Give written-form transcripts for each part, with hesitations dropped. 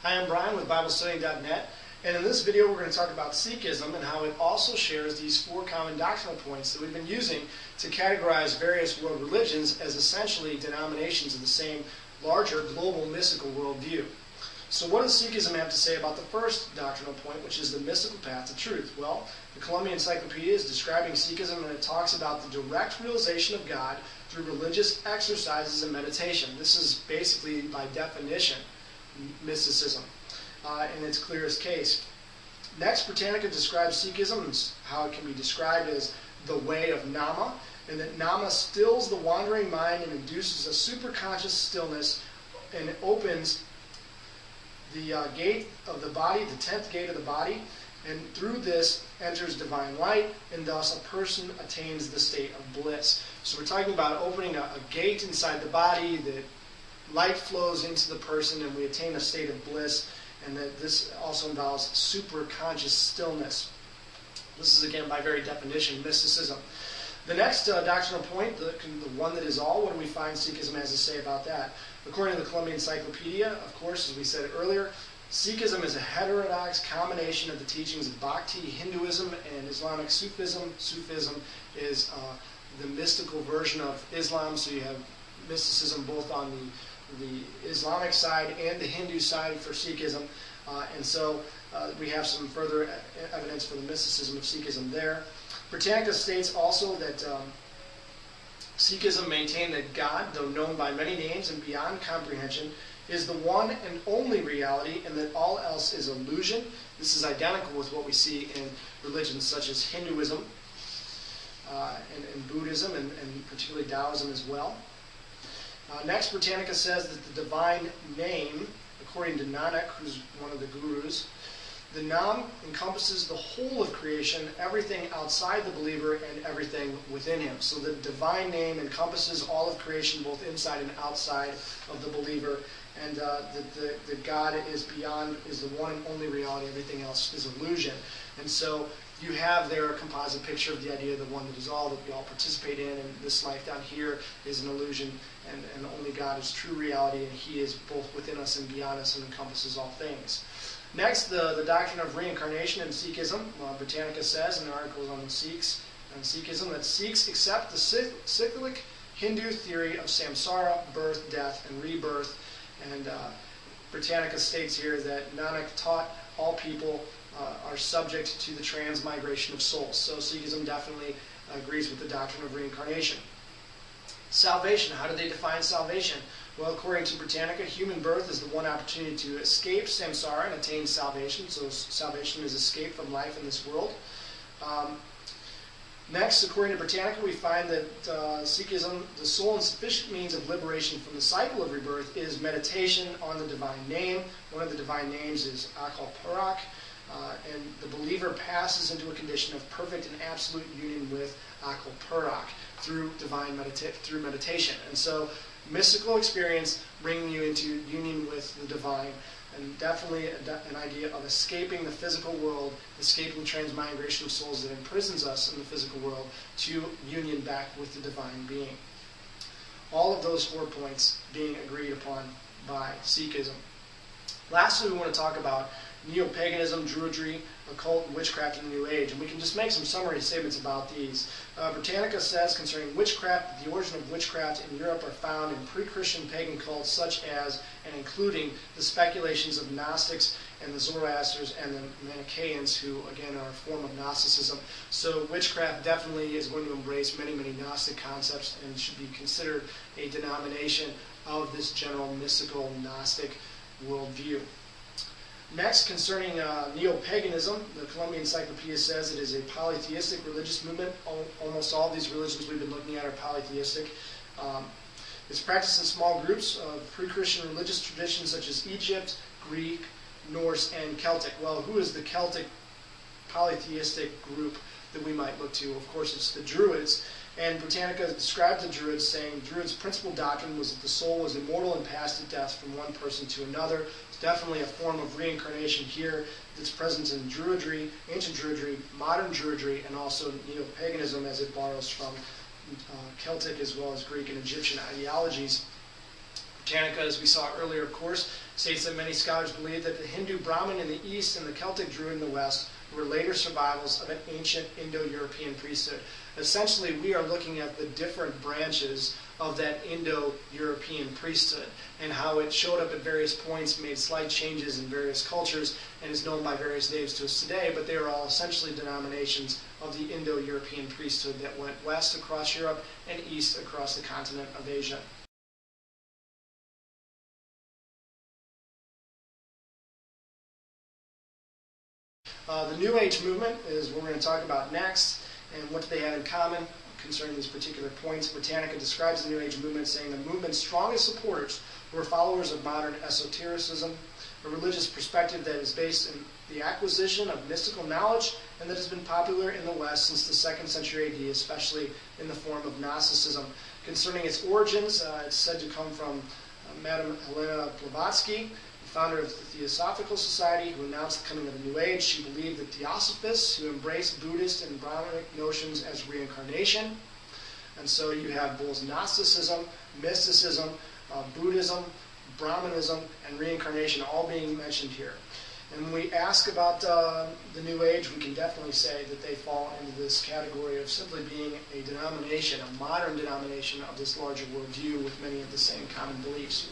Hi, I'm Brian with BibleStudying.net, and in this video we're going to talk about Sikhism and how it also shares these four common doctrinal points that we've been using to categorize various world religions as essentially denominations of the same larger global mystical worldview. So what does Sikhism have to say about the first doctrinal point, which is the mystical path to truth? Well, the Columbia Encyclopedia is describing Sikhism, and it talks about the direct realization of God through religious exercises and meditation. This is basically, by definition, mysticism in its clearest case. Next, Britannica describes Sikhism and how it can be described as the way of Nama, and that Nama stills the wandering mind and induces a superconscious stillness, and it opens the gate of the body, the 10th gate of the body, and through this enters divine light, and thus a person attains the state of bliss. So we're talking about opening a gate inside the body, that light flows into the person, and we attain a state of bliss, and that this also involves superconscious stillness. This is, again, by very definition, mysticism. The next doctrinal point, the one that is all, what do we find Sikhism has to say about that? According to the Columbia Encyclopedia, of course, as we said earlier, Sikhism is a heterodox combination of the teachings of Bhakti, Hinduism, and Islamic Sufism. Sufism is the mystical version of Islam, so you have mysticism both on the Islamic side and the Hindu side for Sikhism, and so we have some further evidence for the mysticism of Sikhism there. Britannica states also that Sikhism maintained that God, though known by many names and beyond comprehension, is the one and only reality, and that all else is illusion. This is identical with what we see in religions such as Hinduism and Buddhism, and particularly Taoism as well. Next, Britannica says that the divine name, according to Nanak, who's one of the gurus, the Nam encompasses the whole of creation, everything outside the believer and everything within him. So the divine name encompasses all of creation, both inside and outside of the believer, and that God is beyond, is the one and only reality. Everything else is illusion. And so you have there a composite picture of the idea of the one that is all, that we all participate in, and this life down here is an illusion, and only God is true reality, and He is both within us and beyond us and encompasses all things. Next, the doctrine of reincarnation in Sikhism. Britannica says in articles on Sikhs and Sikhism that Sikhs accept the cyclic Hindu theory of samsara, birth, death, and rebirth. And Britannica states here that Nanak taught all people are subject to the transmigration of souls. So Sikhism definitely agrees with the doctrine of reincarnation. Salvation. How do they define salvation? Well, according to Britannica, human birth is the one opportunity to escape samsara and attain salvation. So salvation is escape from life in this world. Next, according to Britannica, we find that Sikhism, the sole and sufficient means of liberation from the cycle of rebirth is meditation on the divine name. One of the divine names is Akal Purakh, and the believer passes into a condition of perfect and absolute union with Akal Purakh through through meditation. And so mystical experience bringing you into union with the divine, and definitely an idea of escaping the physical world, escaping transmigration of souls that imprisons us in the physical world, to union back with the divine being. All of those 4 points being agreed upon by Sikhism. Lastly, we want to talk about neo-paganism, Druidry, occult, witchcraft in the New Age. And we can just make some summary statements about these. Britannica says concerning witchcraft that the origin of witchcraft in Europe are found in pre-Christian pagan cults such as, and including, the speculations of Gnostics and the Zoroastrians and the Manichaeans, who again are a form of Gnosticism. So witchcraft definitely is going to embrace many, many Gnostic concepts and should be considered a denomination of this general mystical Gnostic worldview. Next, concerning neo-paganism, the Columbia Encyclopedia says it is a polytheistic religious movement. Almost all of these religions we've been looking at are polytheistic. It's practiced in small groups of pre-Christian religious traditions such as Egypt, Greek, Norse, and Celtic. Well, who is the Celtic polytheistic group that we might look to? Of course, it's the Druids. And Britannica described the Druids, saying Druids' principal doctrine was that the soul was immortal and passed to death from one person to another. It's definitely a form of reincarnation here that's present in Druidry, ancient Druidry, modern Druidry, and also neo-paganism, as it borrows from Celtic as well as Greek and Egyptian ideologies. Britannica, as we saw earlier, of course, states that many scholars believe that the Hindu Brahmin in the East and the Celtic Druid in the West were later survivals of an ancient Indo-European priesthood. Essentially, we are looking at the different branches of that Indo-European priesthood and how it showed up at various points, made slight changes in various cultures, and is known by various names to us today, but they are all essentially denominations of the Indo-European priesthood that went west across Europe and east across the continent of Asia. The New Age movement is what we're going to talk about next, and what do they have in common concerning these particular points. Britannica describes the New Age movement saying the movement's strongest supporters were followers of modern esotericism, a religious perspective that is based in the acquisition of mystical knowledge and that has been popular in the West since the 2nd century AD, especially in the form of Gnosticism. Concerning its origins, it's said to come from Madame Helena Blavatsky, founder of the Theosophical Society, who announced the coming of the New Age. She believed that Theosophists who embraced Buddhist and Brahminic notions as reincarnation. And so you have both Gnosticism, mysticism, Buddhism, Brahmanism, and reincarnation all being mentioned here. And when we ask about the New Age, we can definitely say that they fall into this category of simply being a denomination, a modern denomination of this larger worldview with many of the same common beliefs.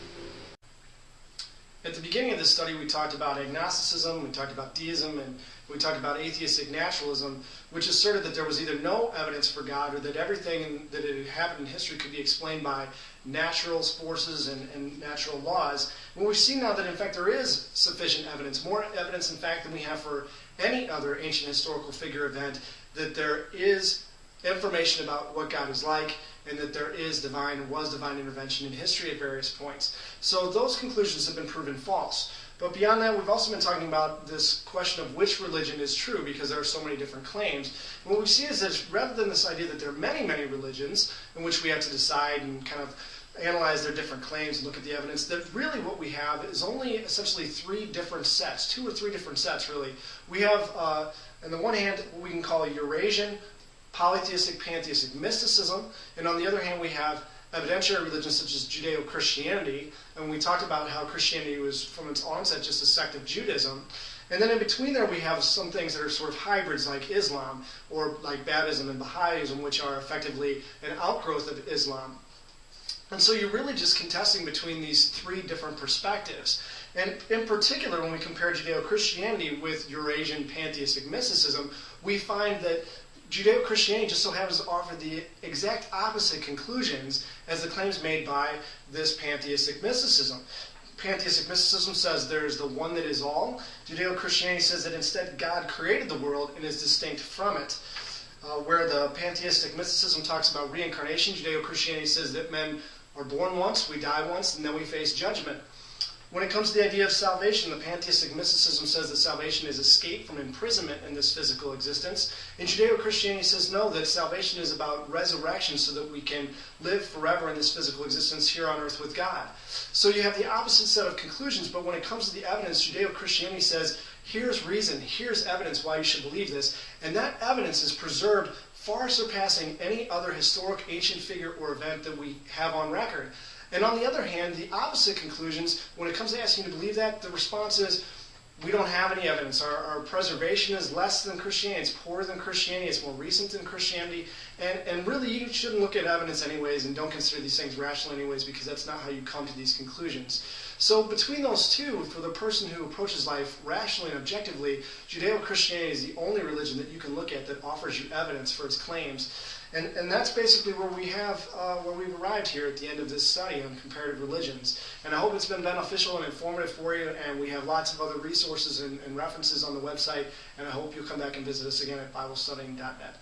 At the beginning of this study, we talked about agnosticism, we talked about deism, and we talked about atheistic naturalism, which asserted that there was either no evidence for God or that everything that had happened in history could be explained by natural forces and natural laws. And we've seen now that, in fact, there is sufficient evidence, more evidence, in fact, than we have for any other ancient historical figure event, that there is information about what God is like, and that there is was divine intervention in history at various points. So those conclusions have been proven false. But beyond that, we've also been talking about this question of which religion is true, because there are so many different claims. And what we see is that rather than this idea that there are many, many religions in which we have to decide and kind of analyze their different claims and look at the evidence, that really what we have is only essentially 3 different sets, 2 or 3 different sets, really. We have, on the one hand, what we can call a Eurasian, polytheistic, pantheistic mysticism, and on the other hand we have evidentiary religions such as Judeo-Christianity, and we talked about how Christianity was from its onset just a sect of Judaism. And then in between there we have some things that are sort of hybrids like Islam, or like Babism and Baha'ism, which are effectively an outgrowth of Islam. And so you're really just contesting between these 3 different perspectives. And in particular, when we compare Judeo-Christianity with Eurasian pantheistic mysticism, we find that Judeo-Christianity just so happens to offer the exact opposite conclusions as the claims made by this pantheistic mysticism. Pantheistic mysticism says there is the one that is all. Judeo-Christianity says that instead God created the world and is distinct from it. Where the pantheistic mysticism talks about reincarnation, Judeo-Christianity says that men are born once, we die once, and then we face judgment. When it comes to the idea of salvation, the pantheistic mysticism says that salvation is escape from imprisonment in this physical existence. And Judeo-Christianity says no, that salvation is about resurrection so that we can live forever in this physical existence here on earth with God. So you have the opposite set of conclusions, but when it comes to the evidence, Judeo-Christianity says, here's reason, here's evidence why you should believe this. And that evidence is preserved far surpassing any other historic ancient figure or event that we have on record. And on the other hand, the opposite conclusions, when it comes to asking you to believe that, the response is, we don't have any evidence. Our preservation is less than Christianity. It's poorer than Christianity. It's more recent than Christianity. And really, you shouldn't look at evidence anyways and don't consider these things rational anyways, because that's not how you come to these conclusions. So between those two, for the person who approaches life rationally and objectively, Judeo-Christianity is the only religion that you can look at that offers you evidence for its claims. And that's basically where we've arrived here at the end of this study on comparative religions. And I hope it's been beneficial and informative for you, and we have lots of other resources and references on the website, and I hope you'll come back and visit us again at BibleStudying.net.